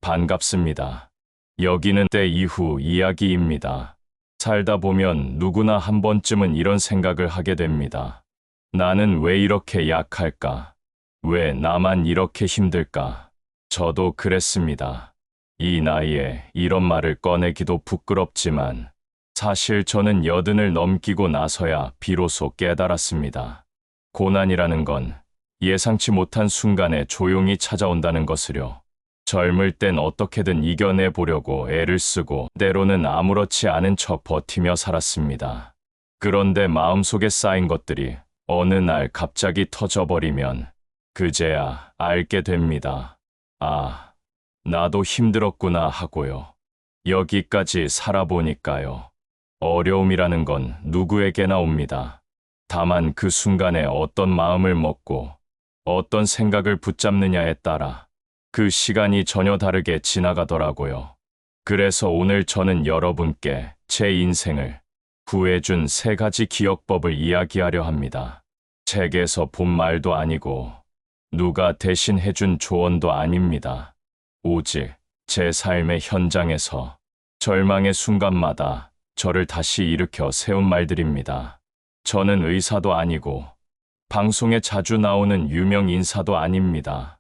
반갑습니다. 여기는 때 이후 이야기입니다. 살다 보면 누구나 한 번쯤은 이런 생각을 하게 됩니다. 나는 왜 이렇게 약할까? 왜 나만 이렇게 힘들까? 저도 그랬습니다. 이 나이에 이런 말을 꺼내기도 부끄럽지만 사실 저는 80을 넘기고 나서야 비로소 깨달았습니다. 고난이라는 건 예상치 못한 순간에 조용히 찾아온다는 것을요. 젊을 땐 어떻게든 이겨내 보려고 애를 쓰고 때로는 아무렇지 않은 척 버티며 살았습니다. 그런데 마음속에 쌓인 것들이 어느 날 갑자기 터져버리면 그제야 알게 됩니다. 아, 나도 힘들었구나 하고요. 여기까지 살아보니까요. 어려움이라는 건 누구에게나 옵니다. 다만 그 순간에 어떤 마음을 먹고 어떤 생각을 붙잡느냐에 따라 그 시간이 전혀 다르게 지나가더라고요. 그래서 오늘 저는 여러분께 제 인생을 구해준 3가지 기억법을 이야기하려 합니다. 책에서 본 말도 아니고 누가 대신 해준 조언도 아닙니다. 오직 제 삶의 현장에서 절망의 순간마다 저를 다시 일으켜 세운 말들입니다. 저는 의사도 아니고 방송에 자주 나오는 유명 인사도 아닙니다.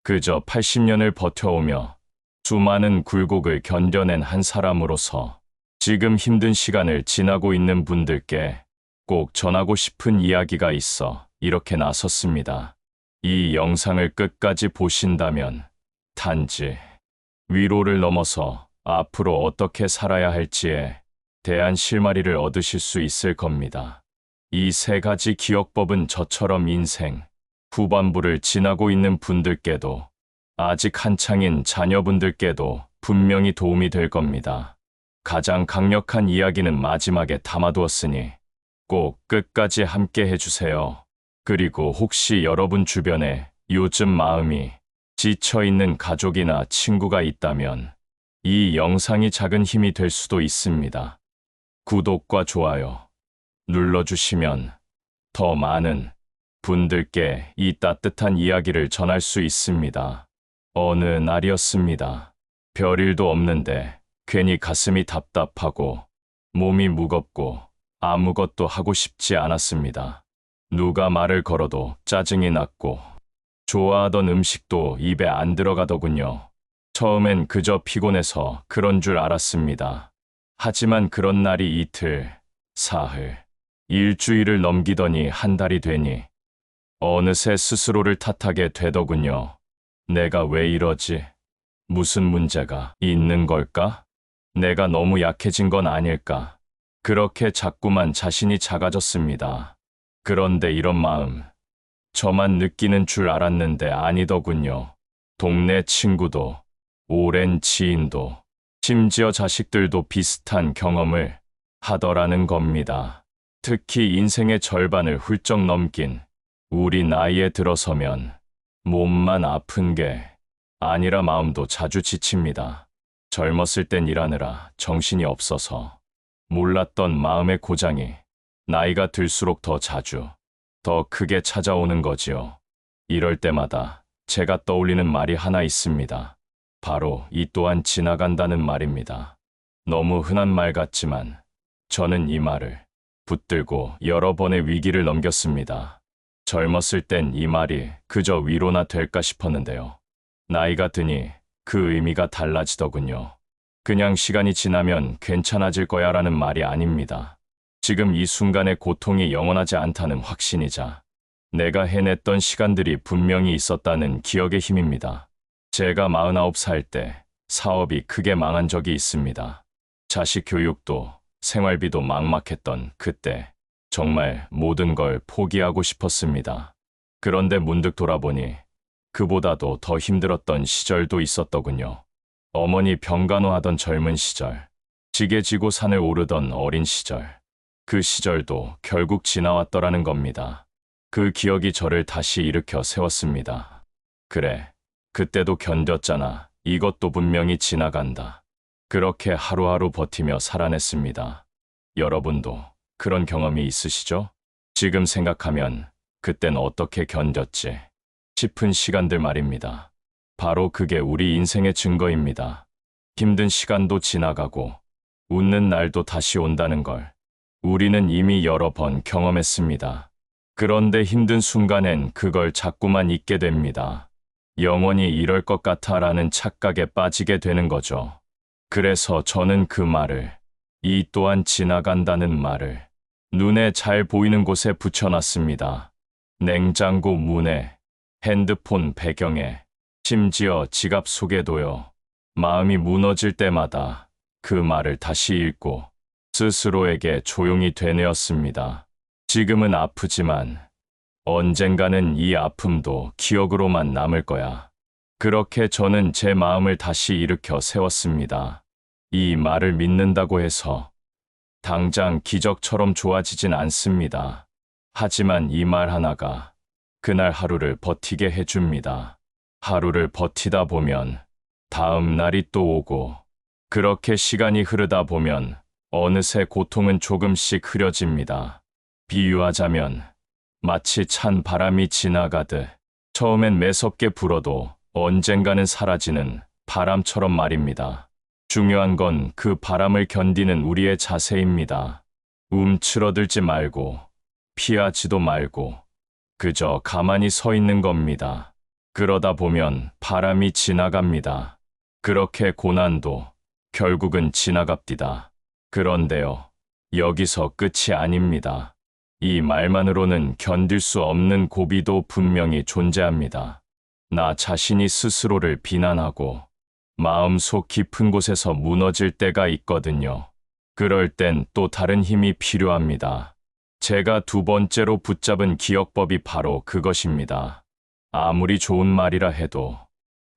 그저 80년을 버텨오며 수많은 굴곡을 견뎌낸 한 사람으로서 지금 힘든 시간을 지나고 있는 분들께 꼭 전하고 싶은 이야기가 있어 이렇게 나섰습니다. 이 영상을 끝까지 보신다면 단지 위로를 넘어서 앞으로 어떻게 살아야 할지에 대한 실마리를 얻으실 수 있을 겁니다. 이 3가지 기억법은 저처럼 인생 후반부를 지나고 있는 분들께도 아직 한창인 자녀분들께도 분명히 도움이 될 겁니다. 가장 강력한 이야기는 마지막에 담아두었으니 꼭 끝까지 함께 해주세요. 그리고 혹시 여러분 주변에 요즘 마음이 지쳐있는 가족이나 친구가 있다면 이 영상이 작은 힘이 될 수도 있습니다. 구독과 좋아요 눌러주시면 더 많은 분들께 이 따뜻한 이야기를 전할 수 있습니다. 어느 날이었습니다. 별일도 없는데 괜히 가슴이 답답하고 몸이 무겁고 아무것도 하고 싶지 않았습니다. 누가 말을 걸어도 짜증이 났고 좋아하던 음식도 입에 안 들어가더군요. 처음엔 그저 피곤해서 그런 줄 알았습니다. 하지만 그런 날이 이틀, 사흘, 일주일을 넘기더니 한 달이 되니 어느새 스스로를 탓하게 되더군요. 내가 왜 이러지? 무슨 문제가 있는 걸까? 내가 너무 약해진 건 아닐까? 그렇게 자꾸만 자신이 작아졌습니다. 그런데 이런 마음, 저만 느끼는 줄 알았는데 아니더군요. 동네 친구도, 오랜 지인도, 심지어 자식들도 비슷한 경험을 하더라는 겁니다. 특히 인생의 절반을 훌쩍 넘긴 우리 나이에 들어서면 몸만 아픈 게 아니라 마음도 자주 지칩니다. 젊었을 땐 일하느라 정신이 없어서 몰랐던 마음의 고장이 나이가 들수록 더 자주, 더 크게 찾아오는 거지요. 이럴 때마다 제가 떠올리는 말이 하나 있습니다. 바로 이 또한 지나간다는 말입니다. 너무 흔한 말 같지만 저는 이 말을 붙들고 여러 번의 위기를 넘겼습니다. 젊었을 땐 이 말이 그저 위로나 될까 싶었는데요. 나이가 드니 그 의미가 달라지더군요. 그냥 시간이 지나면 괜찮아질 거야 라는 말이 아닙니다. 지금 이 순간의 고통이 영원하지 않다는 확신이자 내가 해냈던 시간들이 분명히 있었다는 기억의 힘입니다. 제가 49살 때 사업이 크게 망한 적이 있습니다. 자식 교육도 생활비도 막막했던 그때 정말 모든 걸 포기하고 싶었습니다. 그런데 문득 돌아보니 그보다도 더 힘들었던 시절도 있었더군요. 어머니 병간호하던 젊은 시절, 지게 지고 산을 오르던 어린 시절, 그 시절도 결국 지나왔더라는 겁니다. 그 기억이 저를 다시 일으켜 세웠습니다. 그래, 그때도 견뎠잖아. 이것도 분명히 지나간다. 그렇게 하루하루 버티며 살아냈습니다. 여러분도 그런 경험이 있으시죠? 지금 생각하면 그땐 어떻게 견뎠지 싶은 시간들 말입니다. 바로 그게 우리 인생의 증거입니다. 힘든 시간도 지나가고 웃는 날도 다시 온다는 걸 우리는 이미 여러 번 경험했습니다. 그런데 힘든 순간엔 그걸 자꾸만 잊게 됩니다. 영원히 이럴 것 같아라는 착각에 빠지게 되는 거죠. 그래서 저는 그 말을, 이 또한 지나간다는 말을 눈에 잘 보이는 곳에 붙여놨습니다. 냉장고 문에, 핸드폰 배경에, 심지어 지갑 속에도요. 마음이 무너질 때마다 그 말을 다시 읽고 스스로에게 조용히 되뇌었습니다. 지금은 아프지만 언젠가는 이 아픔도 기억으로만 남을 거야. 그렇게 저는 제 마음을 다시 일으켜 세웠습니다. 이 말을 믿는다고 해서 당장 기적처럼 좋아지진 않습니다. 하지만 이 말 하나가 그날 하루를 버티게 해줍니다. 하루를 버티다 보면 다음 날이 또 오고 그렇게 시간이 흐르다 보면 어느새 고통은 조금씩 흐려집니다. 비유하자면 마치 찬 바람이 지나가듯 처음엔 매섭게 불어도 언젠가는 사라지는 바람처럼 말입니다. 중요한 건 그 바람을 견디는 우리의 자세입니다. 움츠러들지 말고 피하지도 말고 그저 가만히 서 있는 겁니다. 그러다 보면 바람이 지나갑니다. 그렇게 고난도 결국은 지나갑디다. 그런데요, 여기서 끝이 아닙니다. 이 말만으로는 견딜 수 없는 고비도 분명히 존재합니다. 나 자신이 스스로를 비난하고 마음속 깊은 곳에서 무너질 때가 있거든요. 그럴 땐 또 다른 힘이 필요합니다. 제가 두 번째로 붙잡은 기억법이 바로 그것입니다. 아무리 좋은 말이라 해도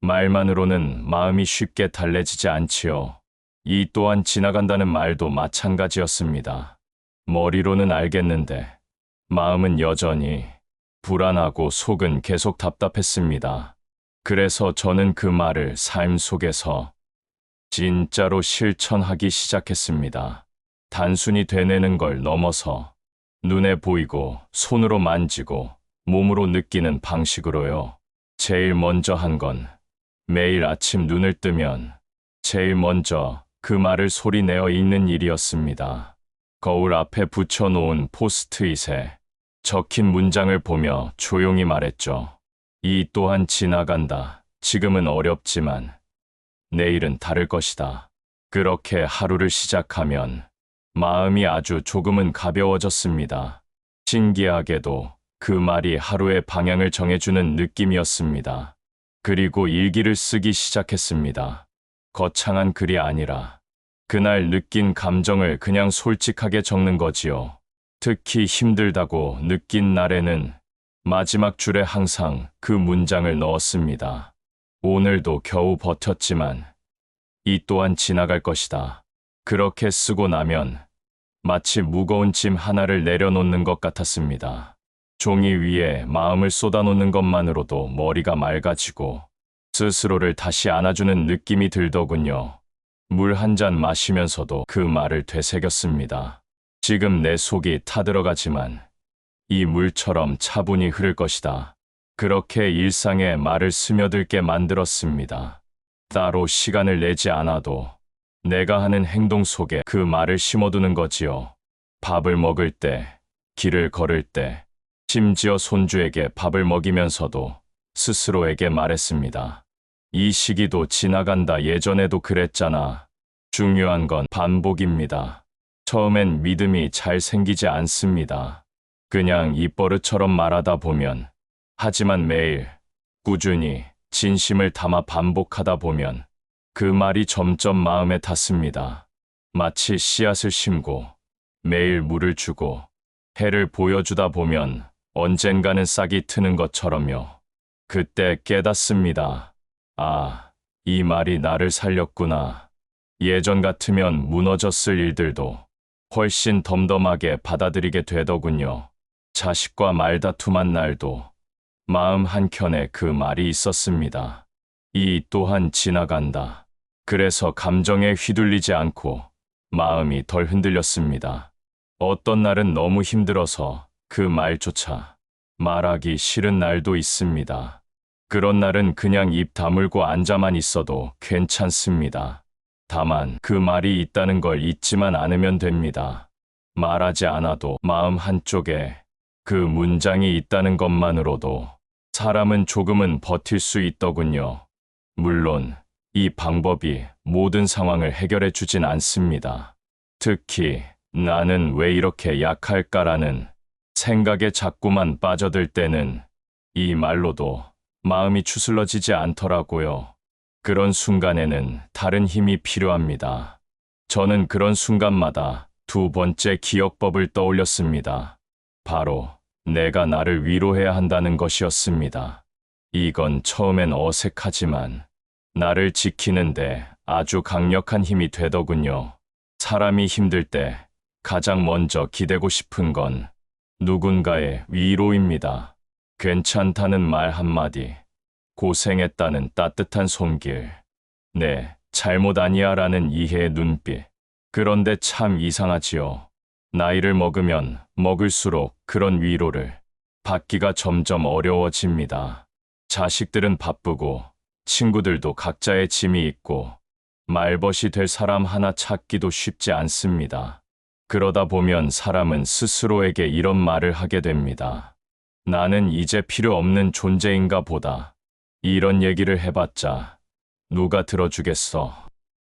말만으로는 마음이 쉽게 달래지지 않지요. 이 또한 지나간다는 말도 마찬가지였습니다. 머리로는 알겠는데 마음은 여전히 불안하고 속은 계속 답답했습니다. 그래서 저는 그 말을 삶 속에서 진짜로 실천하기 시작했습니다. 단순히 되뇌는 걸 넘어서 눈에 보이고 손으로 만지고 몸으로 느끼는 방식으로요. 제일 먼저 한 건 매일 아침 눈을 뜨면 제일 먼저 그 말을 소리내어 읽는 일이었습니다. 거울 앞에 붙여놓은 포스트잇에 적힌 문장을 보며 조용히 말했죠. 이 또한 지나간다. 지금은 어렵지만 내일은 다를 것이다. 그렇게 하루를 시작하면 마음이 아주 조금은 가벼워졌습니다. 신기하게도 그 말이 하루의 방향을 정해주는 느낌이었습니다. 그리고 일기를 쓰기 시작했습니다. 거창한 글이 아니라 그날 느낀 감정을 그냥 솔직하게 적는 거지요. 특히 힘들다고 느낀 날에는 마지막 줄에 항상 그 문장을 넣었습니다. 오늘도 겨우 버텼지만 이 또한 지나갈 것이다. 그렇게 쓰고 나면 마치 무거운 짐 하나를 내려놓는 것 같았습니다. 종이 위에 마음을 쏟아놓는 것만으로도 머리가 맑아지고 스스로를 다시 안아주는 느낌이 들더군요. 물 한 잔 마시면서도 그 말을 되새겼습니다. 지금 내 속이 타들어가지만 이 물처럼 차분히 흐를 것이다. 그렇게 일상에 말을 스며들게 만들었습니다. 따로 시간을 내지 않아도 내가 하는 행동 속에 그 말을 심어두는 거지요. 밥을 먹을 때, 길을 걸을 때, 심지어 손주에게 밥을 먹이면서도 스스로에게 말했습니다. 이 시기도 지나간다. 예전에도 그랬잖아. 중요한 건 반복입니다. 처음엔 믿음이 잘 생기지 않습니다. 그냥 입버릇처럼 말하다 보면, 하지만 매일 꾸준히 진심을 담아 반복하다 보면 그 말이 점점 마음에 닿습니다. 마치 씨앗을 심고 매일 물을 주고 해를 보여주다 보면 언젠가는 싹이 트는 것처럼요. 그때 깨닫습니다. 아, 이 말이 나를 살렸구나. 예전 같으면 무너졌을 일들도 훨씬 덤덤하게 받아들이게 되더군요. 자식과 말다툼한 날도 마음 한켠에 그 말이 있었습니다. 이 또한 지나간다. 그래서 감정에 휘둘리지 않고 마음이 덜 흔들렸습니다. 어떤 날은 너무 힘들어서 그 말조차 말하기 싫은 날도 있습니다. 그런 날은 그냥 입 다물고 앉아만 있어도 괜찮습니다. 다만 그 말이 있다는 걸 잊지만 않으면 됩니다. 말하지 않아도 마음 한쪽에 그 문장이 있다는 것만으로도 사람은 조금은 버틸 수 있더군요. 물론 이 방법이 모든 상황을 해결해 주진 않습니다. 특히 나는 왜 이렇게 약할까라는 생각에 자꾸만 빠져들 때는 이 말로도 마음이 추슬러지지 않더라고요. 그런 순간에는 다른 힘이 필요합니다. 저는 그런 순간마다 두 번째 기억법을 떠올렸습니다. 바로 내가 나를 위로해야 한다는 것이었습니다. 이건 처음엔 어색하지만 나를 지키는데 아주 강력한 힘이 되더군요. 사람이 힘들 때 가장 먼저 기대고 싶은 건 누군가의 위로입니다. 괜찮다는 말 한마디, 고생했다는 따뜻한 손길, 네, 잘못 아니야 라는 이해의 눈빛. 그런데 참 이상하지요. 나이를 먹으면 먹을수록 그런 위로를 받기가 점점 어려워집니다. 자식들은 바쁘고 친구들도 각자의 짐이 있고 말벗이 될 사람 하나 찾기도 쉽지 않습니다. 그러다 보면 사람은 스스로에게 이런 말을 하게 됩니다. 나는 이제 필요 없는 존재인가 보다. 이런 얘기를 해봤자 누가 들어주겠어.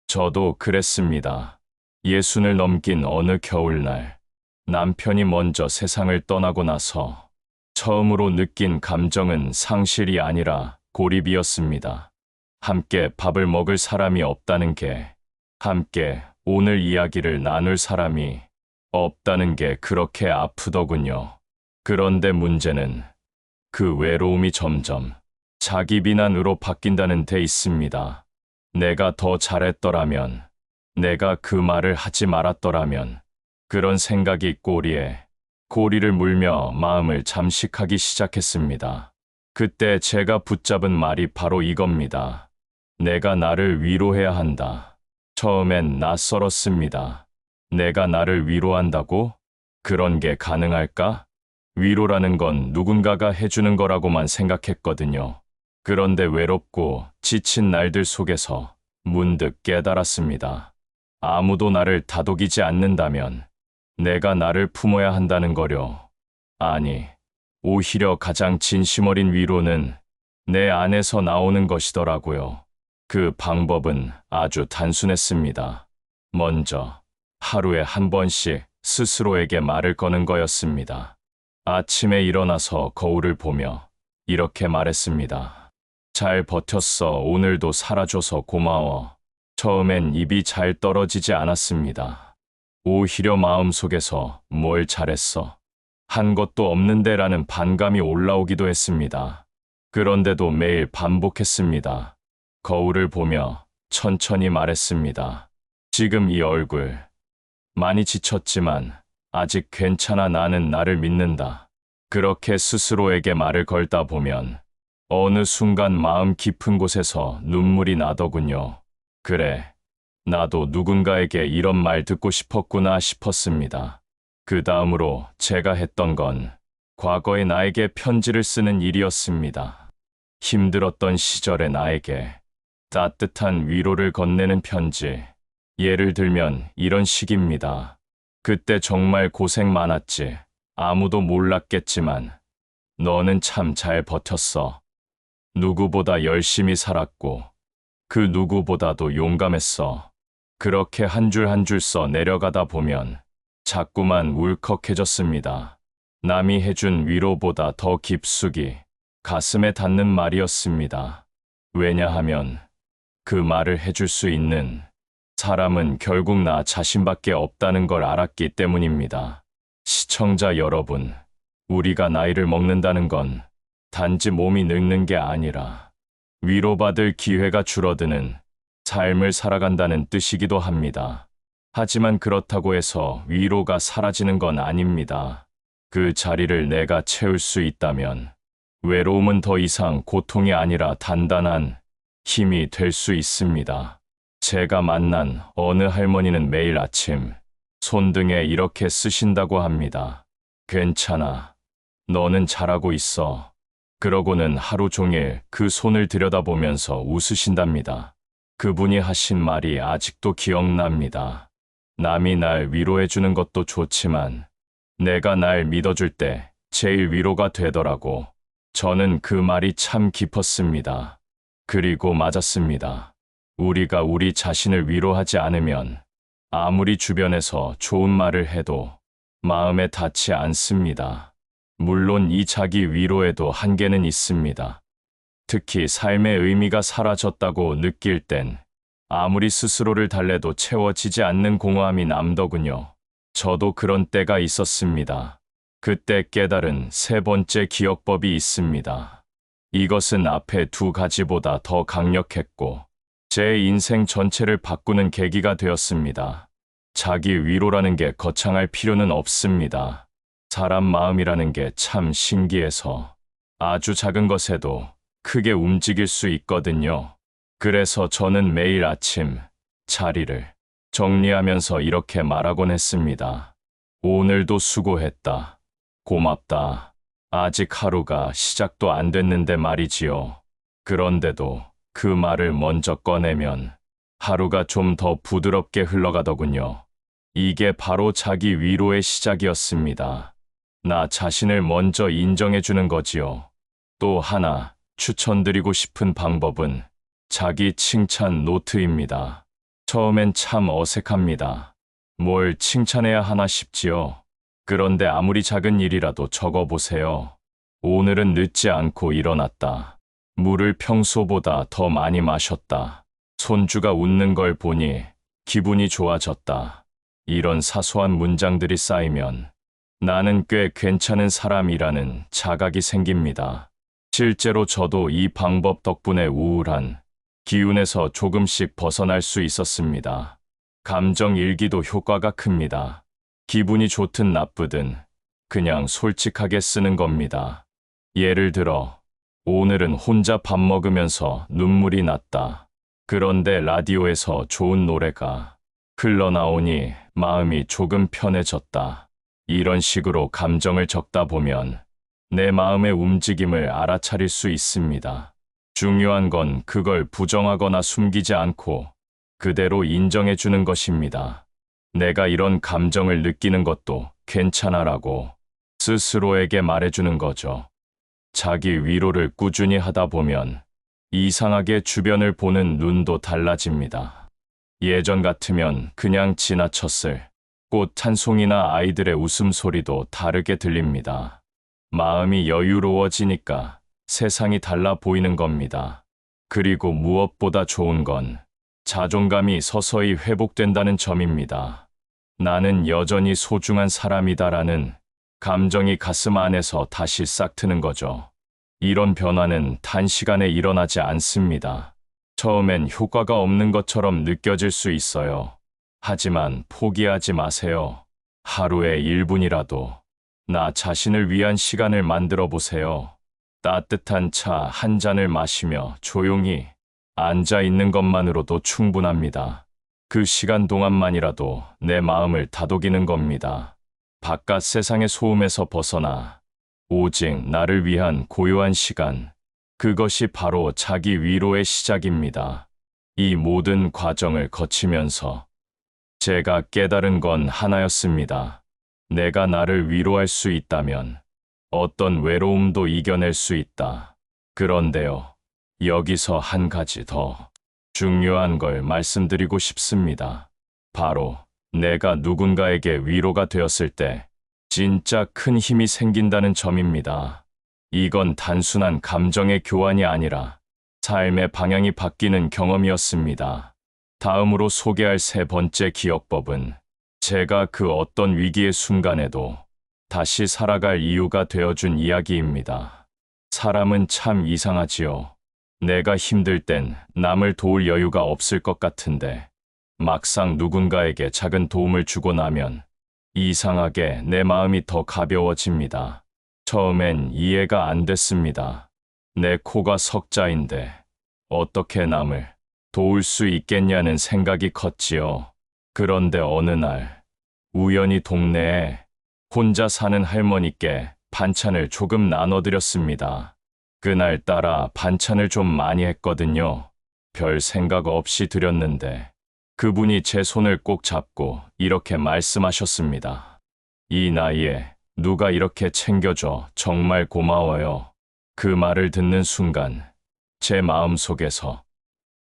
저도 그랬습니다. 60을 넘긴 어느 겨울날, 남편이 먼저 세상을 떠나고 나서 처음으로 느낀 감정은 상실이 아니라 고립이었습니다. 함께 밥을 먹을 사람이 없다는 게, 함께 오늘 이야기를 나눌 사람이 없다는 게 그렇게 아프더군요. 그런데 문제는 그 외로움이 점점 자기 비난으로 바뀐다는 데 있습니다. 내가 더 잘했더라면, 내가 그 말을 하지 말았더라면, 그런 생각이 꼬리에 고리를 물며 마음을 잠식하기 시작했습니다. 그때 제가 붙잡은 말이 바로 이겁니다. 내가 나를 위로해야 한다. 처음엔 낯설었습니다. 내가 나를 위로한다고? 그런 게 가능할까? 위로라는 건 누군가가 해주는 거라고만 생각했거든요. 그런데 외롭고 지친 날들 속에서 문득 깨달았습니다. 아무도 나를 다독이지 않는다면 내가 나를 품어야 한다는 거려. 아니, 오히려 가장 진심 어린 위로는 내 안에서 나오는 것이더라고요. 그 방법은 아주 단순했습니다. 먼저 하루에 한 번씩 스스로에게 말을 거는 거였습니다. 아침에 일어나서 거울을 보며 이렇게 말했습니다. 잘 버텼어. 오늘도 살아줘서 고마워. 처음엔 입이 잘 떨어지지 않았습니다. 오히려 마음속에서 뭘 잘했어. 한 것도 없는데라는 반감이 올라오기도 했습니다. 그런데도 매일 반복했습니다. 거울을 보며 천천히 말했습니다. 지금 이 얼굴, 많이 지쳤지만 아직 괜찮아. 나는 나를 믿는다. 그렇게 스스로에게 말을 걸다 보면 어느 순간 마음 깊은 곳에서 눈물이 나더군요. 그래, 나도 누군가에게 이런 말 듣고 싶었구나 싶었습니다. 그 다음으로 제가 했던 건 과거의 나에게 편지를 쓰는 일이었습니다. 힘들었던 시절의 나에게 따뜻한 위로를 건네는 편지. 예를 들면 이런 식입니다. 그때 정말 고생 많았지. 아무도 몰랐겠지만 너는 참 잘 버텼어. 누구보다 열심히 살았고 그 누구보다도 용감했어. 그렇게 한 줄 한 줄 써 내려가다 보면 자꾸만 울컥해졌습니다. 남이 해준 위로보다 더 깊숙이 가슴에 닿는 말이었습니다. 왜냐하면 그 말을 해줄 수 있는 사람은 결국 나 자신밖에 없다는 걸 알았기 때문입니다. 시청자 여러분, 우리가 나이를 먹는다는 건 단지 몸이 늙는 게 아니라 위로받을 기회가 줄어드는 삶을 살아간다는 뜻이기도 합니다. 하지만 그렇다고 해서 위로가 사라지는 건 아닙니다. 그 자리를 내가 채울 수 있다면 외로움은 더 이상 고통이 아니라 단단한 힘이 될 수 있습니다. 제가 만난 어느 할머니는 매일 아침 손등에 이렇게 쓰신다고 합니다. 괜찮아. 너는 잘하고 있어. 그러고는 하루 종일 그 손을 들여다보면서 웃으신답니다. 그분이 하신 말이 아직도 기억납니다. 남이 날 위로해주는 것도 좋지만 내가 날 믿어줄 때 제일 위로가 되더라고. 저는 그 말이 참 깊었습니다. 그리고 맞았습니다. 우리가 우리 자신을 위로하지 않으면 아무리 주변에서 좋은 말을 해도 마음에 닿지 않습니다. 물론 이 자기 위로에도 한계는 있습니다. 특히 삶의 의미가 사라졌다고 느낄 땐 아무리 스스로를 달래도 채워지지 않는 공허함이 남더군요. 저도 그런 때가 있었습니다. 그때 깨달은 세 번째 기억법이 있습니다. 이것은 앞에 두 가지보다 더 강력했고 제 인생 전체를 바꾸는 계기가 되었습니다. 자기 위로라는 게 거창할 필요는 없습니다. 사람 마음이라는 게 참 신기해서 아주 작은 것에도 크게 움직일 수 있거든요. 그래서 저는 매일 아침 자리를 정리하면서 이렇게 말하곤 했습니다. 오늘도 수고했다. 고맙다. 아직 하루가 시작도 안 됐는데 말이지요. 그런데도 그 말을 먼저 꺼내면 하루가 좀 더 부드럽게 흘러가더군요. 이게 바로 자기 위로의 시작이었습니다. 나 자신을 먼저 인정해주는 거지요. 또 하나 추천드리고 싶은 방법은 자기 칭찬 노트입니다. 처음엔 참 어색합니다. 뭘 칭찬해야 하나 싶지요. 그런데 아무리 작은 일이라도 적어보세요. 오늘은 늦지 않고 일어났다. 물을 평소보다 더 많이 마셨다. 손주가 웃는 걸 보니 기분이 좋아졌다. 이런 사소한 문장들이 쌓이면 나는 꽤 괜찮은 사람이라는 자각이 생깁니다. 실제로 저도 이 방법 덕분에 우울한 기운에서 조금씩 벗어날 수 있었습니다. 감정 일기도 효과가 큽니다. 기분이 좋든 나쁘든 그냥 솔직하게 쓰는 겁니다. 예를 들어, 오늘은 혼자 밥 먹으면서 눈물이 났다. 그런데 라디오에서 좋은 노래가 흘러나오니 마음이 조금 편해졌다. 이런 식으로 감정을 적다 보면 내 마음의 움직임을 알아차릴 수 있습니다. 중요한 건 그걸 부정하거나 숨기지 않고 그대로 인정해주는 것입니다. 내가 이런 감정을 느끼는 것도 괜찮아라고 스스로에게 말해주는 거죠. 자기 위로를 꾸준히 하다 보면 이상하게 주변을 보는 눈도 달라집니다. 예전 같으면 그냥 지나쳤을 꽃 한 송이나 아이들의 웃음소리도 다르게 들립니다. 마음이 여유로워지니까 세상이 달라 보이는 겁니다. 그리고 무엇보다 좋은 건 자존감이 서서히 회복된다는 점입니다. 나는 여전히 소중한 사람이다라는 감정이 가슴 안에서 다시 싹 트는 거죠. 이런 변화는 단시간에 일어나지 않습니다. 처음엔 효과가 없는 것처럼 느껴질 수 있어요. 하지만 포기하지 마세요. 하루에 1분이라도 나 자신을 위한 시간을 만들어 보세요. 따뜻한 차 한 잔을 마시며 조용히 앉아 있는 것만으로도 충분합니다. 그 시간 동안만이라도 내 마음을 다독이는 겁니다. 바깥 세상의 소음에서 벗어나 오직 나를 위한 고요한 시간, 그것이 바로 자기 위로의 시작입니다. 이 모든 과정을 거치면서 제가 깨달은 건 하나였습니다. 내가 나를 위로할 수 있다면 어떤 외로움도 이겨낼 수 있다. 그런데요, 여기서 한 가지 더 중요한 걸 말씀드리고 싶습니다. 바로 내가 누군가에게 위로가 되었을 때 진짜 큰 힘이 생긴다는 점입니다. 이건 단순한 감정의 교환이 아니라 삶의 방향이 바뀌는 경험이었습니다. 다음으로 소개할 세 번째 기억법은 제가 그 어떤 위기의 순간에도 다시 살아갈 이유가 되어준 이야기입니다. 사람은 참 이상하지요. 내가 힘들 땐 남을 도울 여유가 없을 것 같은데 막상 누군가에게 작은 도움을 주고 나면 이상하게 내 마음이 더 가벼워집니다. 처음엔 이해가 안 됐습니다. 내 코가 석자인데 어떻게 남을 도울 수 있겠냐는 생각이 컸지요. 그런데 어느 날 우연히 동네에 혼자 사는 할머니께 반찬을 조금 나눠드렸습니다. 그날따라 반찬을 좀 많이 했거든요. 별 생각 없이 드렸는데 그분이 제 손을 꼭 잡고 이렇게 말씀하셨습니다. 이 나이에 누가 이렇게 챙겨줘 정말 고마워요. 그 말을 듣는 순간 제 마음속에서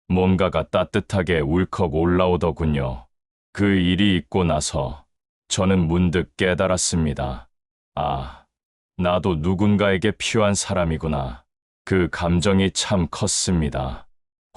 뭔가가 따뜻하게 울컥 올라오더군요. 그 일이 있고 나서 저는 문득 깨달았습니다. 아, 나도 누군가에게 필요한 사람이구나. 그 감정이 참 컸습니다.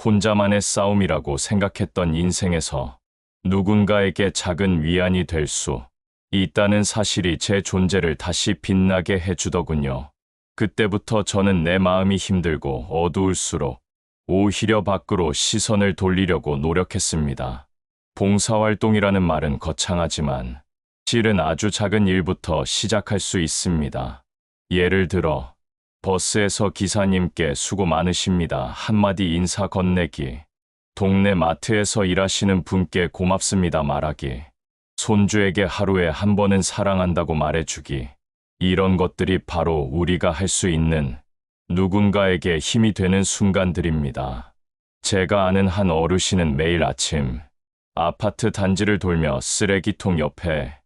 혼자만의 싸움이라고 생각했던 인생에서 누군가에게 작은 위안이 될 수 있다는 사실이 제 존재를 다시 빛나게 해주더군요. 그때부터 저는 내 마음이 힘들고 어두울수록 오히려 밖으로 시선을 돌리려고 노력했습니다. 봉사활동이라는 말은 거창하지만 실은 아주 작은 일부터 시작할 수 있습니다. 예를 들어 버스에서 기사님께 수고 많으십니다 한마디 인사 건네기, 동네 마트에서 일하시는 분께 고맙습니다 말하기, 손주에게 하루에 한 번은 사랑한다고 말해주기, 이런 것들이 바로 우리가 할 수 있는 누군가에게 힘이 되는 순간들입니다. 제가 아는 한 어르신은 매일 아침 아파트 단지를 돌며 쓰레기통 옆에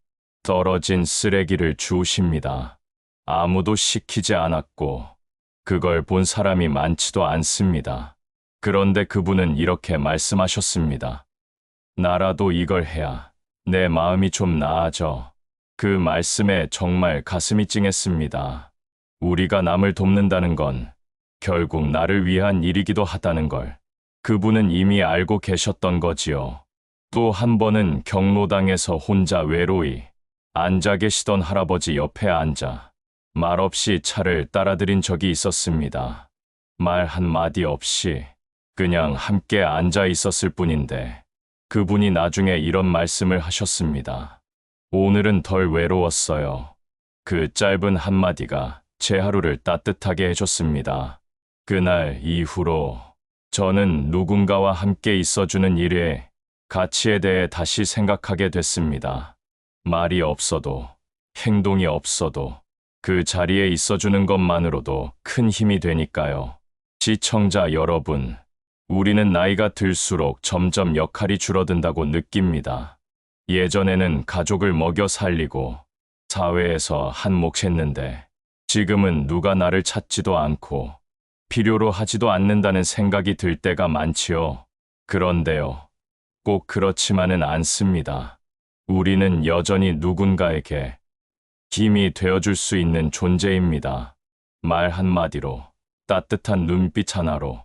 떨어진 쓰레기를 주우십니다. 아무도 시키지 않았고 그걸 본 사람이 많지도 않습니다. 그런데 그분은 이렇게 말씀하셨습니다. 나라도 이걸 해야 내 마음이 좀 나아져. 그 말씀에 정말 가슴이 찡했습니다. 우리가 남을 돕는다는 건 결국 나를 위한 일이기도 하다는 걸 그분은 이미 알고 계셨던 거지요. 또 한 번은 경로당에서 혼자 외로이 앉아 계시던 할아버지 옆에 앉아 말없이 차를 따라들인 적이 있었습니다. 말 한마디 없이 그냥 함께 앉아 있었을 뿐인데 그분이 나중에 이런 말씀을 하셨습니다. 오늘은 덜 외로웠어요. 그 짧은 한마디가 제 하루를 따뜻하게 해줬습니다. 그날 이후로 저는 누군가와 함께 있어주는 일의 가치에 대해 다시 생각하게 됐습니다. 말이 없어도, 행동이 없어도 그 자리에 있어주는 것만으로도 큰 힘이 되니까요. 시청자 여러분, 우리는 나이가 들수록 점점 역할이 줄어든다고 느낍니다. 예전에는 가족을 먹여 살리고 사회에서 한 몫 했는데 지금은 누가 나를 찾지도 않고 필요로 하지도 않는다는 생각이 들 때가 많지요. 그런데요, 꼭 그렇지만은 않습니다. 우리는 여전히 누군가에게 힘이 되어줄 수 있는 존재입니다. 말 한마디로, 따뜻한 눈빛 하나로,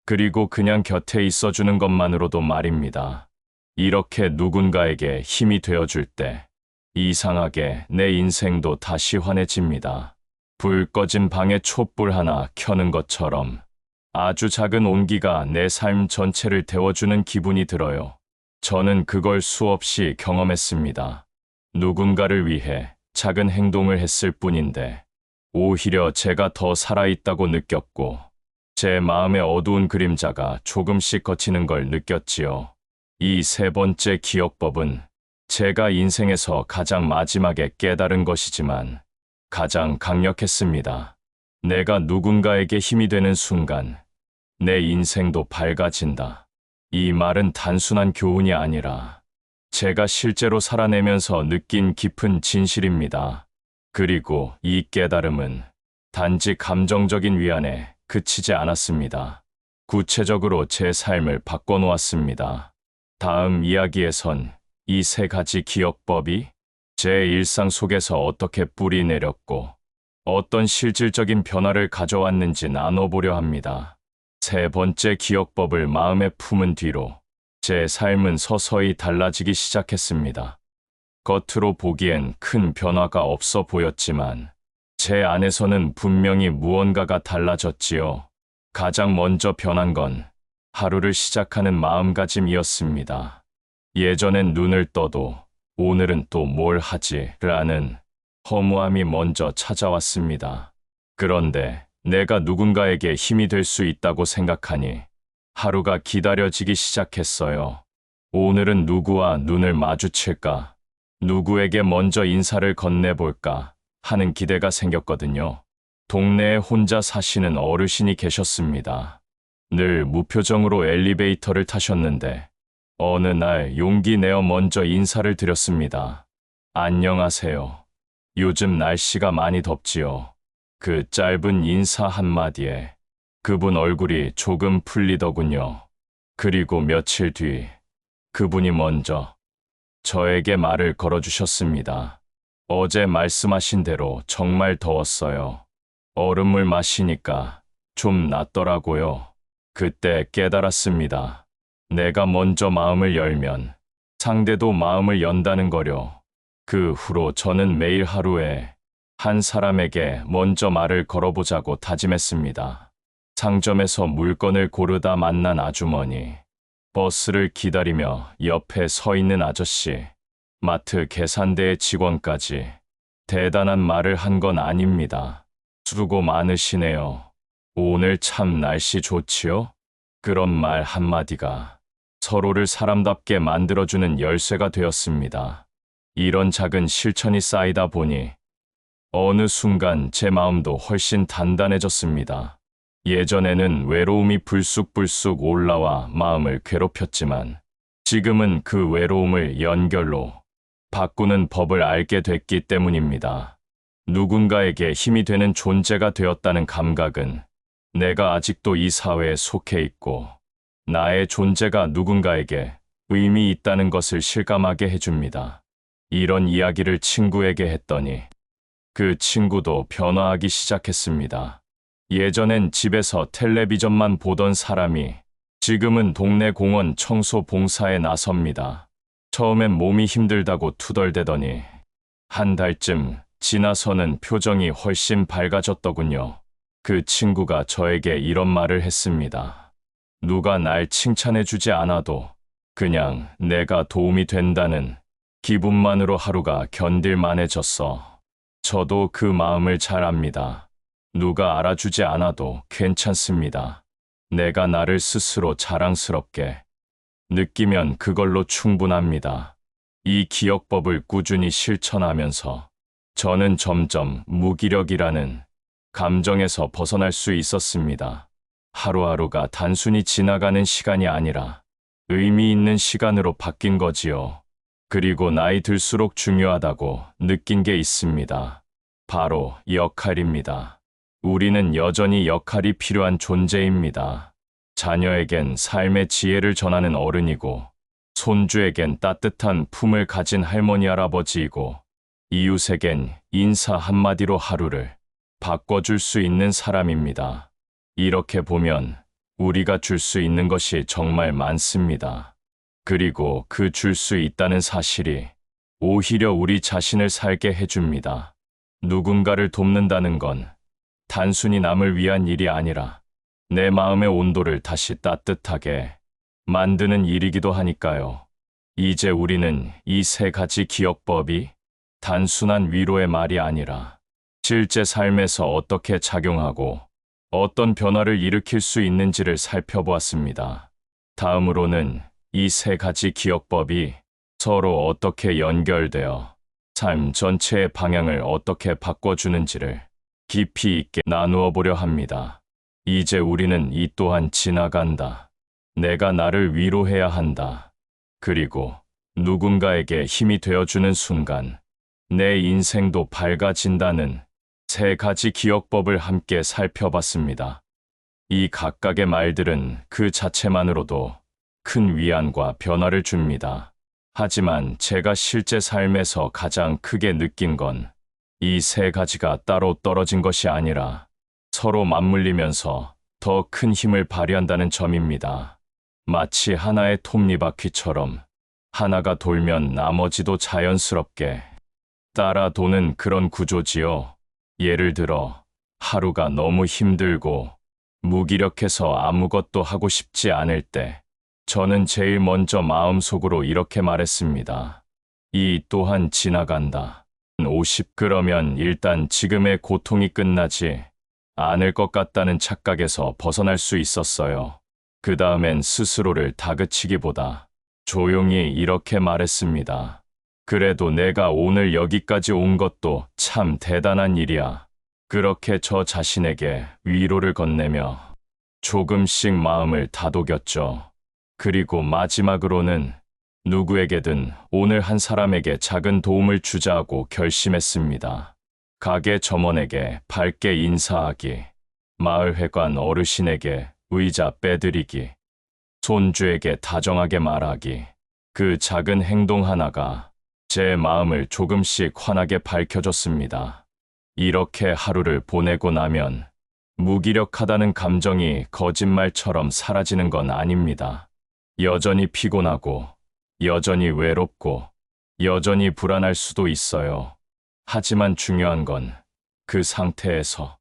그리고 그냥 곁에 있어주는 것만으로도 말입니다. 이렇게 누군가에게 힘이 되어줄 때 이상하게 내 인생도 다시 환해집니다. 불 꺼진 방에 촛불 하나 켜는 것처럼 아주 작은 온기가 내 삶 전체를 데워주는 기분이 들어요. 저는 그걸 수없이 경험했습니다. 누군가를 위해 작은 행동을 했을 뿐인데 오히려 제가 더 살아있다고 느꼈고 제 마음의 어두운 그림자가 조금씩 걷히는 걸 느꼈지요. 이 세 번째 기억법은 제가 인생에서 가장 마지막에 깨달은 것이지만 가장 강력했습니다. 내가 누군가에게 힘이 되는 순간 내 인생도 밝아진다. 이 말은 단순한 교훈이 아니라 제가 실제로 살아내면서 느낀 깊은 진실입니다. 그리고 이 깨달음은 단지 감정적인 위안에 그치지 않았습니다. 구체적으로 제 삶을 바꿔놓았습니다. 다음 이야기에선 이 세 가지 기억법이 제 일상 속에서 어떻게 뿌리 내렸고 어떤 실질적인 변화를 가져왔는지 나눠보려 합니다. 세 번째 기억법을 마음에 품은 뒤로 제 삶은 서서히 달라지기 시작했습니다. 겉으로 보기엔 큰 변화가 없어 보였지만 제 안에서는 분명히 무언가가 달라졌지요. 가장 먼저 변한 건 하루를 시작하는 마음가짐이었습니다. 예전엔 눈을 떠도 오늘은 또 뭘 하지? 라는 허무함이 먼저 찾아왔습니다. 그런데 내가 누군가에게 힘이 될 수 있다고 생각하니 하루가 기다려지기 시작했어요. 오늘은 누구와 눈을 마주칠까? 누구에게 먼저 인사를 건네볼까? 하는 기대가 생겼거든요. 동네에 혼자 사시는 어르신이 계셨습니다. 늘 무표정으로 엘리베이터를 타셨는데 어느 날 용기 내어 먼저 인사를 드렸습니다. 안녕하세요. 요즘 날씨가 많이 덥지요. 그 짧은 인사 한마디에 그분 얼굴이 조금 풀리더군요. 그리고 며칠 뒤 그분이 먼저 저에게 말을 걸어주셨습니다. 어제 말씀하신 대로 정말 더웠어요. 얼음물 마시니까 좀 낫더라고요. 그때 깨달았습니다. 내가 먼저 마음을 열면 상대도 마음을 연다는 거려. 그 후로 저는 매일 하루에 한 사람에게 먼저 말을 걸어보자고 다짐했습니다. 상점에서 물건을 고르다 만난 아주머니, 버스를 기다리며 옆에 서 있는 아저씨, 마트 계산대의 직원까지 대단한 말을 한 건 아닙니다. 수고 많으시네요. 오늘 참 날씨 좋지요? 그런 말 한마디가 서로를 사람답게 만들어주는 열쇠가 되었습니다. 이런 작은 실천이 쌓이다 보니 어느 순간 제 마음도 훨씬 단단해졌습니다. 예전에는 외로움이 불쑥불쑥 올라와 마음을 괴롭혔지만 지금은 그 외로움을 연결로 바꾸는 법을 알게 됐기 때문입니다. 누군가에게 힘이 되는 존재가 되었다는 감각은 내가 아직도 이 사회에 속해 있고 나의 존재가 누군가에게 의미 있다는 것을 실감하게 해줍니다. 이런 이야기를 친구에게 했더니 그 친구도 변화하기 시작했습니다. 예전엔 집에서 텔레비전만 보던 사람이 지금은 동네 공원 청소 봉사에 나섭니다. 처음엔 몸이 힘들다고 투덜대더니 한 달쯤 지나서는 표정이 훨씬 밝아졌더군요. 그 친구가 저에게 이런 말을 했습니다. 누가 날 칭찬해주지 않아도 그냥 내가 도움이 된다는 기분만으로 하루가 견딜만해졌어. 저도 그 마음을 잘 압니다. 누가 알아주지 않아도 괜찮습니다. 내가 나를 스스로 자랑스럽게 느끼면 그걸로 충분합니다. 이 기억법을 꾸준히 실천하면서 저는 점점 무기력이라는 감정에서 벗어날 수 있었습니다. 하루하루가 단순히 지나가는 시간이 아니라 의미 있는 시간으로 바뀐 거지요. 그리고 나이 들수록 중요하다고 느낀 게 있습니다. 바로 역할입니다. 우리는 여전히 역할이 필요한 존재입니다. 자녀에겐 삶의 지혜를 전하는 어른이고, 손주에겐 따뜻한 품을 가진 할머니 할아버지이고, 이웃에겐 인사 한마디로 하루를 바꿔줄 수 있는 사람입니다. 이렇게 보면 우리가 줄 수 있는 것이 정말 많습니다. 그리고 그 줄 수 있다는 사실이 오히려 우리 자신을 살게 해줍니다. 누군가를 돕는다는 건 단순히 남을 위한 일이 아니라 내 마음의 온도를 다시 따뜻하게 만드는 일이기도 하니까요. 이제 우리는 이 세 가지 기억법이 단순한 위로의 말이 아니라 실제 삶에서 어떻게 작용하고 어떤 변화를 일으킬 수 있는지를 살펴보았습니다. 다음으로는 이 세 가지 기억법이 서로 어떻게 연결되어 삶 전체의 방향을 어떻게 바꿔주는지를 깊이 있게 나누어 보려 합니다. 이제 우리는 이 또한 지나간다. 내가 나를 위로해야 한다. 그리고 누군가에게 힘이 되어주는 순간 내 인생도 밝아진다는 세 가지 기억법을 함께 살펴봤습니다. 이 각각의 말들은 그 자체만으로도 큰 위안과 변화를 줍니다. 하지만 제가 실제 삶에서 가장 크게 느낀 건 이 세 가지가 따로 떨어진 것이 아니라 서로 맞물리면서 더 큰 힘을 발휘한다는 점입니다. 마치 하나의 톱니바퀴처럼 하나가 돌면 나머지도 자연스럽게 따라 도는 그런 구조지요. 예를 들어 하루가 너무 힘들고 무기력해서 아무것도 하고 싶지 않을 때 저는 제일 먼저 마음속으로 이렇게 말했습니다. 이 또한 지나간다. 50 그러면 일단 지금의 고통이 끝나지 않을 것 같다는 착각에서 벗어날 수 있었어요. 그 다음엔 스스로를 다그치기보다 조용히 이렇게 말했습니다. 그래도 내가 오늘 여기까지 온 것도 참 대단한 일이야. 그렇게 저 자신에게 위로를 건네며 조금씩 마음을 다독였죠. 그리고 마지막으로는 누구에게든 오늘 한 사람에게 작은 도움을 주자고 결심했습니다. 가게 점원에게 밝게 인사하기, 마을회관 어르신에게 의자 빼드리기, 손주에게 다정하게 말하기. 그 작은 행동 하나가 제 마음을 조금씩 환하게 밝혀줬습니다. 이렇게 하루를 보내고 나면 무기력하다는 감정이 거짓말처럼 사라지는 건 아닙니다. 여전히 피곤하고, 여전히 외롭고, 여전히 불안할 수도 있어요. 하지만 중요한 건 그 상태에서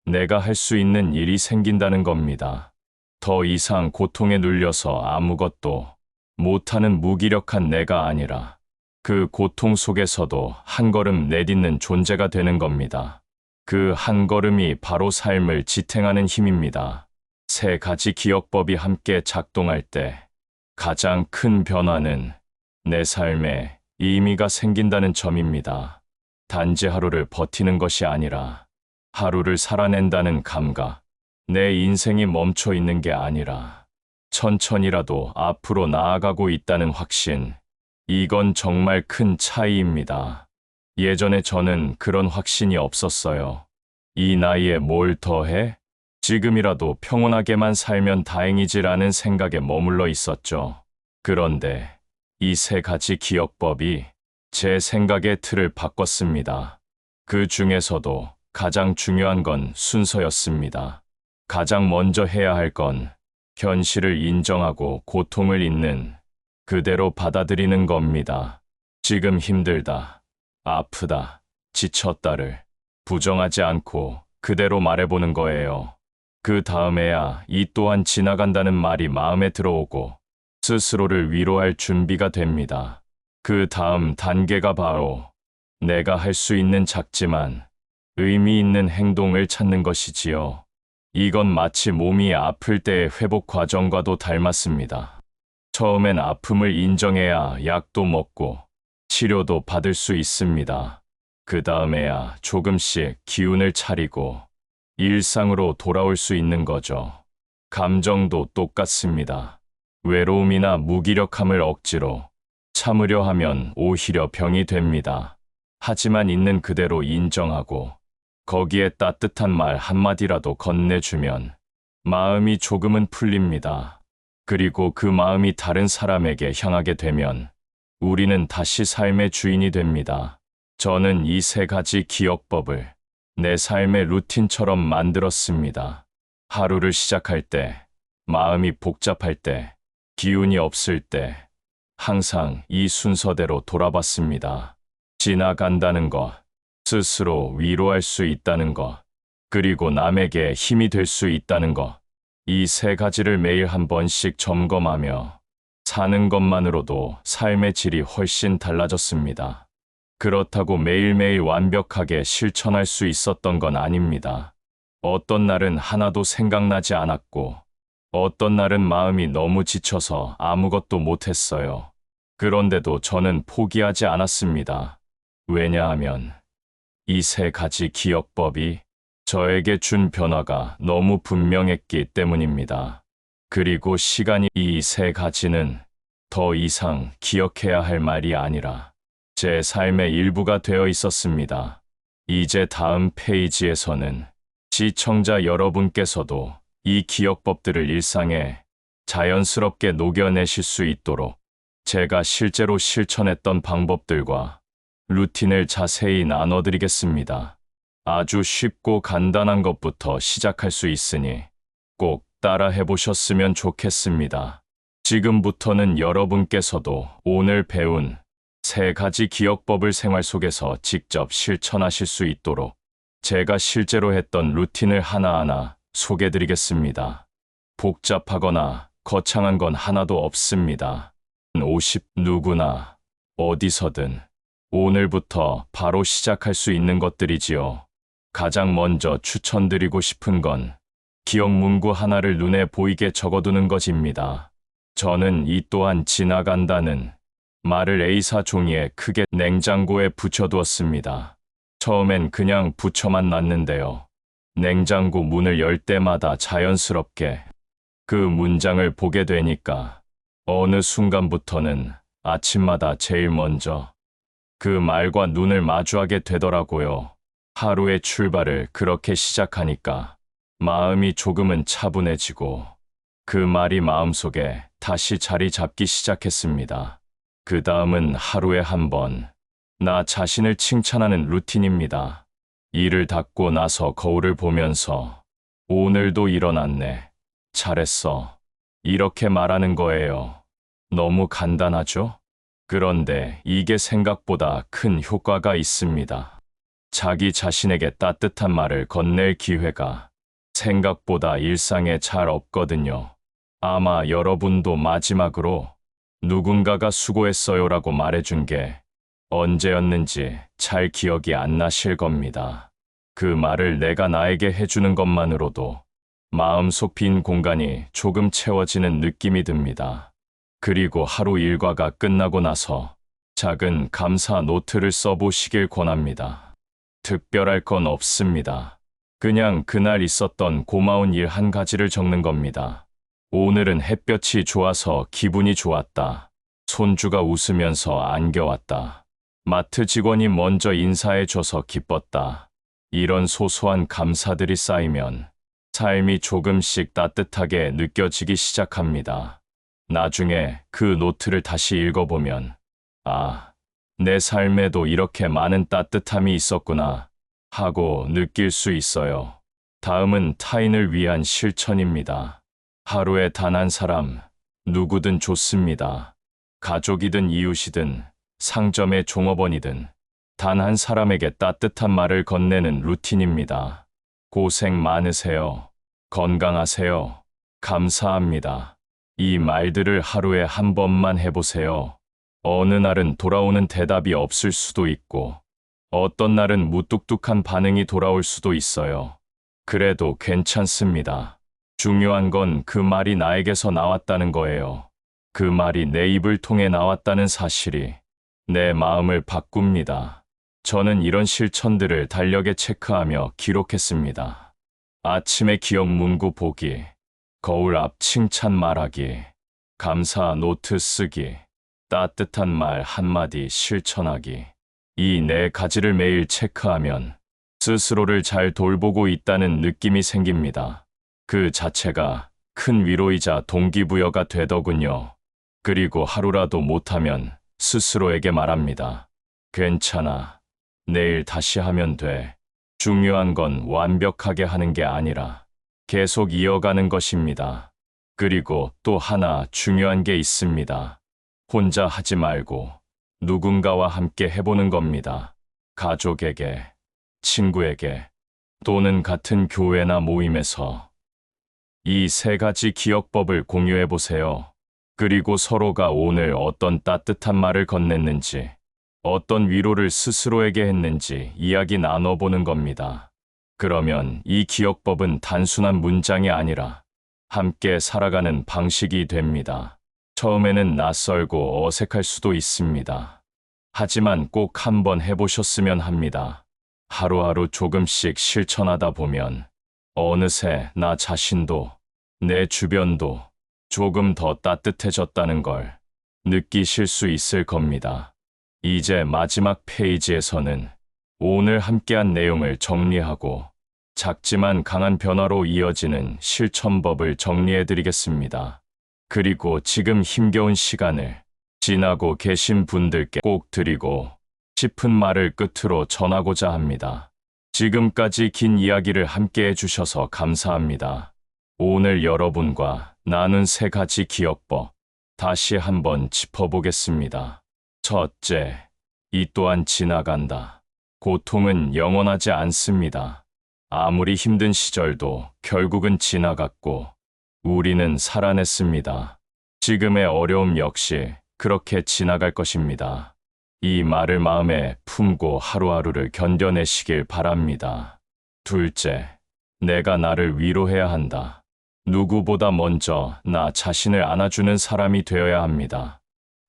내가 할 수 있는 일이 생긴다는 겁니다. 더 이상 고통에 눌려서 아무것도 못하는 무기력한 내가 아니라 그 고통 속에서도 한 걸음 내딛는 존재가 되는 겁니다. 그 한 걸음이 바로 삶을 지탱하는 힘입니다. 3가지 기억법이 함께 작동할 때 가장 큰 변화는 내 삶에 의미가 생긴다는 점입니다. 단지 하루를 버티는 것이 아니라 하루를 살아낸다는 감각, 내 인생이 멈춰 있는 게 아니라 천천히라도 앞으로 나아가고 있다는 확신, 이건 정말 큰 차이입니다. 예전에 저는 그런 확신이 없었어요. 이 나이에 뭘 더해? 지금이라도 평온하게만 살면 다행이지라는 생각에 머물러 있었죠. 그런데 이 3가지 기억법이 제 생각의 틀을 바꿨습니다. 그 중에서도 가장 중요한 건 순서였습니다. 가장 먼저 해야 할 건 현실을 인정하고 고통을 있는 그대로 받아들이는 겁니다. 지금 힘들다, 아프다, 지쳤다를 부정하지 않고 그대로 말해보는 거예요. 그 다음에야 이 또한 지나간다는 말이 마음에 들어오고 스스로를 위로할 준비가 됩니다. 그 다음 단계가 바로 내가 할 수 있는 작지만 의미 있는 행동을 찾는 것이지요. 이건 마치 몸이 아플 때의 회복 과정과도 닮았습니다. 처음엔 아픔을 인정해야 약도 먹고 치료도 받을 수 있습니다. 그 다음에야 조금씩 기운을 차리고 일상으로 돌아올 수 있는 거죠. 감정도 똑같습니다. 외로움이나 무기력함을 억지로 참으려 하면 오히려 병이 됩니다. 하지만 있는 그대로 인정하고 거기에 따뜻한 말 한마디라도 건네주면 마음이 조금은 풀립니다. 그리고 그 마음이 다른 사람에게 향하게 되면 우리는 다시 삶의 주인이 됩니다. 저는 이 3가지 기억법을 내 삶의 루틴처럼 만들었습니다. 하루를 시작할 때, 마음이 복잡할 때, 기운이 없을 때 항상 이 순서대로 돌아봤습니다. 지나간다는 것, 스스로 위로할 수 있다는 것, 그리고 남에게 힘이 될 수 있다는 것. 이 3가지를 매일 한 번씩 점검하며 사는 것만으로도 삶의 질이 훨씬 달라졌습니다. 그렇다고 매일매일 완벽하게 실천할 수 있었던 건 아닙니다. 어떤 날은 하나도 생각나지 않았고, 어떤 날은 마음이 너무 지쳐서 아무것도 못했어요. 그런데도 저는 포기하지 않았습니다. 왜냐하면 이 3가지 기억법이 저에게 준 변화가 너무 분명했기 때문입니다. 그리고 시간이 이 3가지는 더 이상 기억해야 할 말이 아니라 제 삶의 일부가 되어 있었습니다. 이제 다음 페이지에서는 시청자 여러분께서도 이 기억법들을 일상에 자연스럽게 녹여내실 수 있도록 제가 실제로 실천했던 방법들과 루틴을 자세히 나눠드리겠습니다. 아주 쉽고 간단한 것부터 시작할 수 있으니 꼭 따라 해보셨으면 좋겠습니다. 지금부터는 여러분께서도 오늘 배운 3가지 기억법을 생활 속에서 직접 실천하실 수 있도록 제가 실제로 했던 루틴을 하나하나 소개드리겠습니다. 복잡하거나 거창한 건 하나도 없습니다. 누구나 어디서든 오늘부터 바로 시작할 수 있는 것들이지요. 가장 먼저 추천드리고 싶은 건 기억 문구 하나를 눈에 보이게 적어두는 것입니다. 저는 이 또한 지나간다는 말을 A사 종이에 크게 냉장고에 붙여두었습니다. 처음엔 그냥 붙여만 놨는데요. 냉장고 문을 열 때마다 자연스럽게 그 문장을 보게 되니까 어느 순간부터는 아침마다 제일 먼저 그 말과 눈을 마주하게 되더라고요. 하루의 출발을 그렇게 시작하니까 마음이 조금은 차분해지고 그 말이 마음속에 다시 자리 잡기 시작했습니다. 그 다음은 하루에 한 번, 나 자신을 칭찬하는 루틴입니다. 일을 닦고 나서 거울을 보면서 오늘도 일어났네. 잘했어. 이렇게 말하는 거예요. 너무 간단하죠? 그런데 이게 생각보다 큰 효과가 있습니다. 자기 자신에게 따뜻한 말을 건넬 기회가 생각보다 일상에 잘 없거든요. 아마 여러분도 마지막으로 누군가가 수고했어요라고 말해준 게 언제였는지 잘 기억이 안 나실 겁니다. 그 말을 내가 나에게 해주는 것만으로도 마음속 빈 공간이 조금 채워지는 느낌이 듭니다. 그리고 하루 일과가 끝나고 나서 작은 감사 노트를 써보시길 권합니다. 특별할 건 없습니다. 그냥 그날 있었던 고마운 일 한 가지를 적는 겁니다. 오늘은 햇볕이 좋아서 기분이 좋았다. 손주가 웃으면서 안겨왔다. 마트 직원이 먼저 인사해줘서 기뻤다. 이런 소소한 감사들이 쌓이면 삶이 조금씩 따뜻하게 느껴지기 시작합니다. 나중에 그 노트를 다시 읽어보면, 아, 내 삶에도 이렇게 많은 따뜻함이 있었구나 하고 느낄 수 있어요. 다음은 타인을 위한 실천입니다. 하루에 단 한 사람, 누구든 좋습니다. 가족이든 이웃이든 상점의 종업원이든 단 한 사람에게 따뜻한 말을 건네는 루틴입니다. 고생 많으세요. 건강하세요. 감사합니다. 이 말들을 하루에 한 번만 해보세요. 어느 날은 돌아오는 대답이 없을 수도 있고, 어떤 날은 무뚝뚝한 반응이 돌아올 수도 있어요. 그래도 괜찮습니다. 중요한 건 그 말이 나에게서 나왔다는 거예요. 그 말이 내 입을 통해 나왔다는 사실이 내 마음을 바꿉니다. 저는 이런 실천들을 달력에 체크하며 기록했습니다. 아침에 기억 문구 보기, 거울 앞 칭찬 말하기, 감사 노트 쓰기, 따뜻한 말 한마디 실천하기. 이 네 가지를 매일 체크하면 스스로를 잘 돌보고 있다는 느낌이 생깁니다. 그 자체가 큰 위로이자 동기부여가 되더군요. 그리고 하루라도 못하면 스스로에게 말합니다. 괜찮아. 내일 다시 하면 돼. 중요한 건 완벽하게 하는 게 아니라 계속 이어가는 것입니다. 그리고 또 하나 중요한 게 있습니다. 혼자 하지 말고 누군가와 함께 해보는 겁니다. 가족에게, 친구에게, 또는 같은 교회나 모임에서 이 세 가지 기억법을 공유해 보세요. 그리고 서로가 오늘 어떤 따뜻한 말을 건넸는지, 어떤 위로를 스스로에게 했는지 이야기 나눠보는 겁니다. 그러면 이 기억법은 단순한 문장이 아니라 함께 살아가는 방식이 됩니다. 처음에는 낯설고 어색할 수도 있습니다. 하지만 꼭 한번 해보셨으면 합니다. 하루하루 조금씩 실천하다 보면 어느새 나 자신도 내 주변도 조금 더 따뜻해졌다는 걸 느끼실 수 있을 겁니다. 이제 마지막 페이지에서는 오늘 함께한 내용을 정리하고 작지만 강한 변화로 이어지는 실천법을 정리해드리겠습니다. 그리고 지금 힘겨운 시간을 지나고 계신 분들께 꼭 드리고 싶은 말을 끝으로 전하고자 합니다. 지금까지 긴 이야기를 함께 해주셔서 감사합니다. 오늘 여러분과 나눈 세 가지 기억법 다시 한번 짚어보겠습니다. 첫째, 이 또한 지나간다. 고통은 영원하지 않습니다. 아무리 힘든 시절도 결국은 지나갔고 우리는 살아냈습니다. 지금의 어려움 역시 그렇게 지나갈 것입니다. 이 말을 마음에 품고 하루하루를 견뎌내시길 바랍니다. 둘째, 내가 나를 위로해야 한다. 누구보다 먼저 나 자신을 안아주는 사람이 되어야 합니다.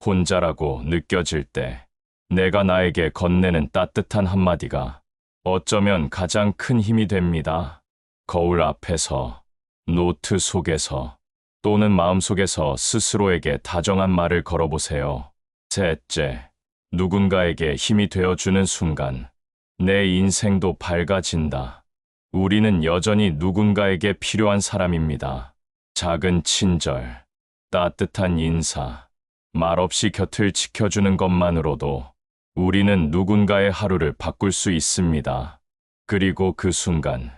혼자라고 느껴질 때 내가 나에게 건네는 따뜻한 한마디가 어쩌면 가장 큰 힘이 됩니다. 거울 앞에서, 노트 속에서, 또는 마음속에서 스스로에게 다정한 말을 걸어보세요. 셋째, 누군가에게 힘이 되어주는 순간, 내 인생도 밝아진다. 우리는 여전히 누군가에게 필요한 사람입니다. 작은 친절, 따뜻한 인사, 말없이 곁을 지켜주는 것만으로도 우리는 누군가의 하루를 바꿀 수 있습니다. 그리고 그 순간,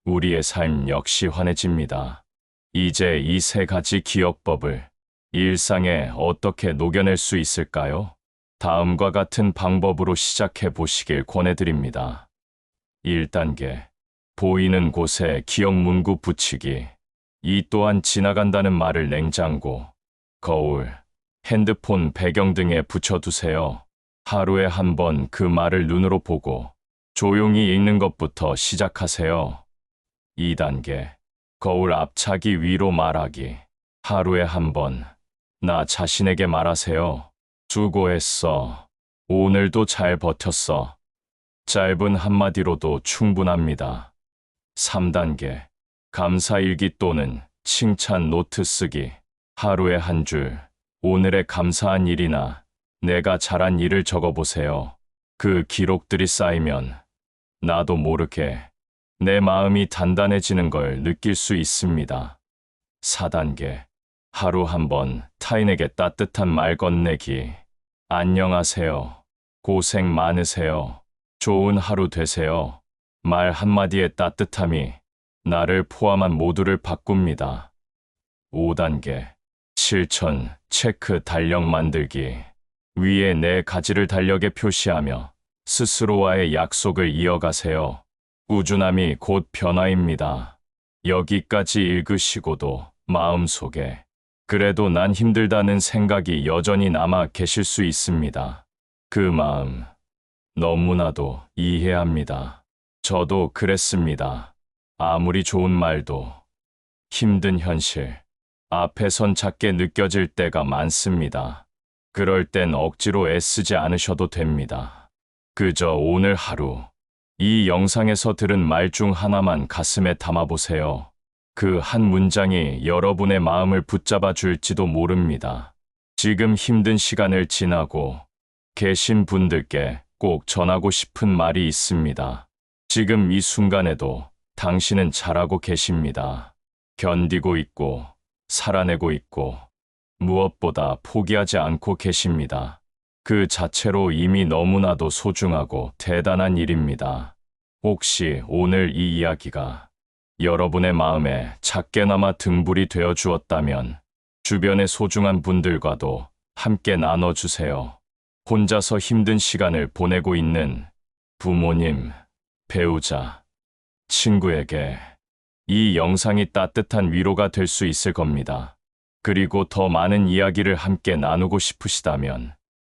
우리의 삶 역시 환해집니다. 이제 이 세 가지 기억법을 일상에 어떻게 녹여낼 수 있을까요? 다음과 같은 방법으로 시작해 보시길 권해드립니다. 1단계. 보이는 곳에 기억 문구 붙이기. 이 또한 지나간다는 말을 냉장고, 거울, 핸드폰 배경 등에 붙여두세요. 하루에 한 번 그 말을 눈으로 보고 조용히 읽는 것부터 시작하세요. 2단계. 거울 앞차기 위로 말하기. 하루에 한 번, 나 자신에게 말하세요. 수고했어. 오늘도 잘 버텼어. 짧은 한마디로도 충분합니다. 3단계. 감사일기 또는 칭찬 노트 쓰기. 하루에 한 줄, 오늘의 감사한 일이나 내가 잘한 일을 적어보세요. 그 기록들이 쌓이면 나도 모르게 내 마음이 단단해지는 걸 느낄 수 있습니다. 4단계. 하루 한 번 타인에게 따뜻한 말 건네기. 안녕하세요. 고생 많으세요. 좋은 하루 되세요. 말 한마디의 따뜻함이 나를 포함한 모두를 바꿉니다. 5단계. 실천, 체크 달력 만들기. 위에 네 가지를 달력에 표시하며 스스로와의 약속을 이어가세요. 꾸준함이 곧 변화입니다. 여기까지 읽으시고도 마음속에 그래도 난 힘들다는 생각이 여전히 남아 계실 수 있습니다. 그 마음 너무나도 이해합니다. 저도 그랬습니다. 아무리 좋은 말도 힘든 현실 앞에선 작게 느껴질 때가 많습니다. 그럴 땐 억지로 애쓰지 않으셔도 됩니다. 그저 오늘 하루 이 영상에서 들은 말 중 하나만 가슴에 담아보세요. 그 한 문장이 여러분의 마음을 붙잡아 줄지도 모릅니다. 지금 힘든 시간을 지나고 계신 분들께 꼭 전하고 싶은 말이 있습니다. 지금 이 순간에도 당신은 잘하고 계십니다. 견디고 있고, 살아내고 있고, 무엇보다 포기하지 않고 계십니다. 그 자체로 이미 너무나도 소중하고 대단한 일입니다. 혹시 오늘 이 이야기가 여러분의 마음에 작게나마 등불이 되어 주었다면 주변의 소중한 분들과도 함께 나눠주세요. 혼자서 힘든 시간을 보내고 있는 부모님, 배우자, 친구에게 이 영상이 따뜻한 위로가 될 수 있을 겁니다. 그리고 더 많은 이야기를 함께 나누고 싶으시다면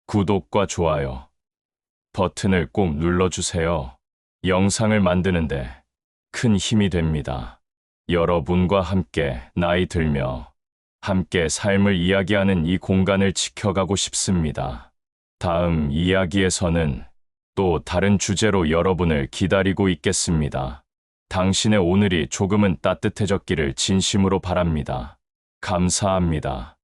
구독과 좋아요 버튼을 꼭 눌러주세요. 영상을 만드는데 큰 힘이 됩니다. 여러분과 함께 나이 들며 함께 삶을 이야기하는 이 공간을 지켜가고 싶습니다. 다음 이야기에서는 또 다른 주제로 여러분을 기다리고 있겠습니다. 당신의 오늘이 조금은 따뜻해졌기를 진심으로 바랍니다. 감사합니다.